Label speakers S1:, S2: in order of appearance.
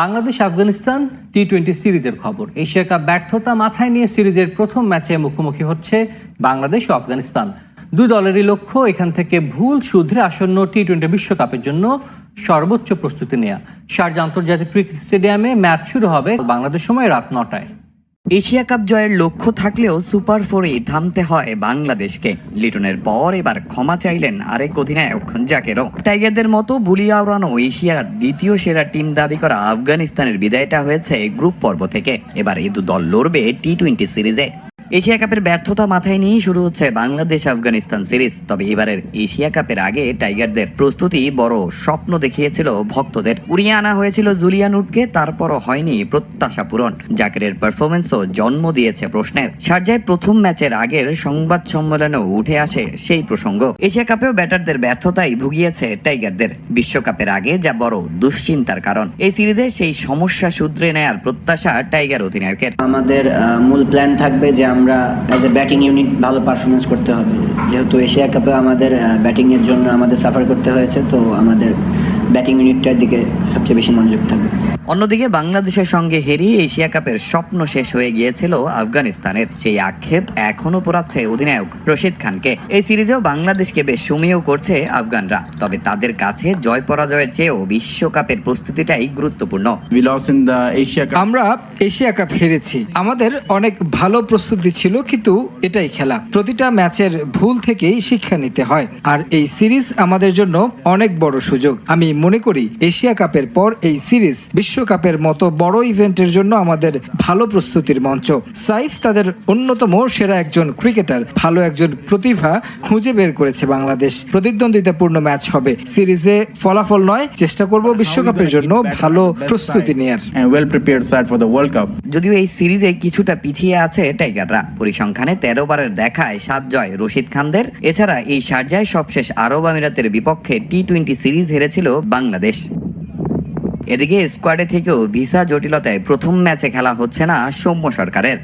S1: বাংলাদেশ আফগানিস্তান টি-20 সিরিজের খবর। Asia cup ব্যর্থতা মাথায় নিয়ে সিরিজের প্রথম ম্যাচে মুখোমুখি হচ্ছে বাংলাদেশ ও আফগানিস্তান। দুই দলেরই লক্ষ্য এখান থেকে ভুল শুধরে আসন্ন টি-20 বিশ্বকাপের জন্য সর্বোচ্চ প্রস্তুতি নেওয়া। শারজাহ আন্তর্জাতিক ক্রিকেট স্টেডিয়ামে ম্যাচ শুরু হবে বাংলাদেশ সময় রাত 9টায়।
S2: এশিয়া কাপ জয়ের লক্ষ্য থাকলেও সুপার ফোরেই থামতে হয় বাংলাদেশকে। লিটনের পর এবার ক্ষমা চাইলেন আরেক অধিনায়ক জাকেরও। টাইগারদের মতো বুলিয়া উড়ানো এশিয়ার দ্বিতীয় সেরা টিম দাবি করা আফগানিস্তানের বিদায়টা হয়েছে গ্রুপ পর্ব থেকে। এবার এই দু দল লড়বে টি-20 সিরিজে। এশিয়া কাপের ব্যর্থতা মাথায় নিয়েই শুরু হচ্ছে বাংলাদেশ আফগানিস্তান সিরিজ। তবে এবারের এশিয়া কাপের আগে টাইগারদের প্রস্তুতি বড় স্বপ্ন দেখিয়েছিল ভক্তদের। উড়িয়ে আনা হয়েছিল জুলিয়ান উডকে, তারপরও হয়নি প্রত্যাশা পূরণ। জাকেরের পারফরমেন্সও জন্ম দিয়েছে প্রশ্নের। শারজায় প্রথম ম্যাচের আগের সংবাদ সম্মেলনেও উঠে আসে সেই প্রসঙ্গ। এশিয়া কাপেও ব্যাটারদের ব্যর্থতাই ভুগিয়েছে টাইগারদের। বিশ্বকাপের আগে যা বড় দুশ্চিন্তার কারণ। এই সিরিজে সেই সমস্যা শুধরে নেয়ার প্রত্যাশা টাইগার অধিনায়কের।
S3: আমাদের মূল প্ল্যান থাকবে যে আমরা অ্যাজ এ ব্যাটিং ইউনিট ভালো পারফরমেন্স করতে হবে। যেহেতু এশিয়া কাপে আমাদের ব্যাটিংয়ের জন্য আমাদের সাফার করতে হয়েছে, তো আমাদের ব্যাটিং ইউনিটটার দিকে সবচেয়ে বেশি মনোযোগ থাকবে।
S2: অন্যদিকে বাংলাদেশের সঙ্গে হেরিয়ে এশিয়া কাপের স্বপ্ন শেষ হয়ে গিয়েছিল আফগানিস্তানের। সেই আক্ষেপ এখনো পোড়াচ্ছে অধিনায়ক রশিদ খানকে। এই সিরিজেও বাংলাদেশকে বেশ সমীহ করছে আফগানরা। তবে তাদের কাছে জয় পরাজয়ের চেয়েও বিশ্বকাপের প্রস্তুতিটাই গুরুত্বপূর্ণ।
S4: আমরা এশিয়া কাপ হেরেছি, আমাদের অনেক ভালো প্রস্তুতি ছিল, কিন্তু এটাই খেলা। প্রতিটা ম্যাচের ভুল থেকেই শিক্ষা নিতে হয়, আর এই সিরিজ আমাদের জন্য অনেক বড় সুযোগ। আমি মনে করি এশিয়া কাপের পর এই সিরিজ বিশ্বকাপের মতো বড় ইভেন্টের জন্য আমাদের ভালো প্রস্তুতির মঞ্চ। সাইফ তাদের অন্যতম সেরা একজন ক্রিকেটার, ভালো একজন প্রতিভা খুঁজে বের করেছে বাংলাদেশ। প্রতিদ্বন্দ্বিতাপূর্ণ ম্যাচ হবে। সিরিজে ফলাফল নয়, চেষ্টা করব বিশ্বকাপের জন্য ভালো প্রস্তুতি নেয়ার।
S2: যদিও এই সিরিজে কিছুটা পিছিয়ে আছে টাইগাররা। পরিসংখ্যানে 13 বারের দেখায় 7 জয় রশিদ খানদের। এছাড়া এই শারজায় সবশেষ আরব আমিরাতের বিপক্ষে টি-20 সিরিজ হেরেছিল বাংলাদেশ। এদিকে স্কোয়াডে থেকেও ভিসা জটিলতায় প্রথম ম্যাচে খেলা হচ্ছে না সৌম্য সরকারের।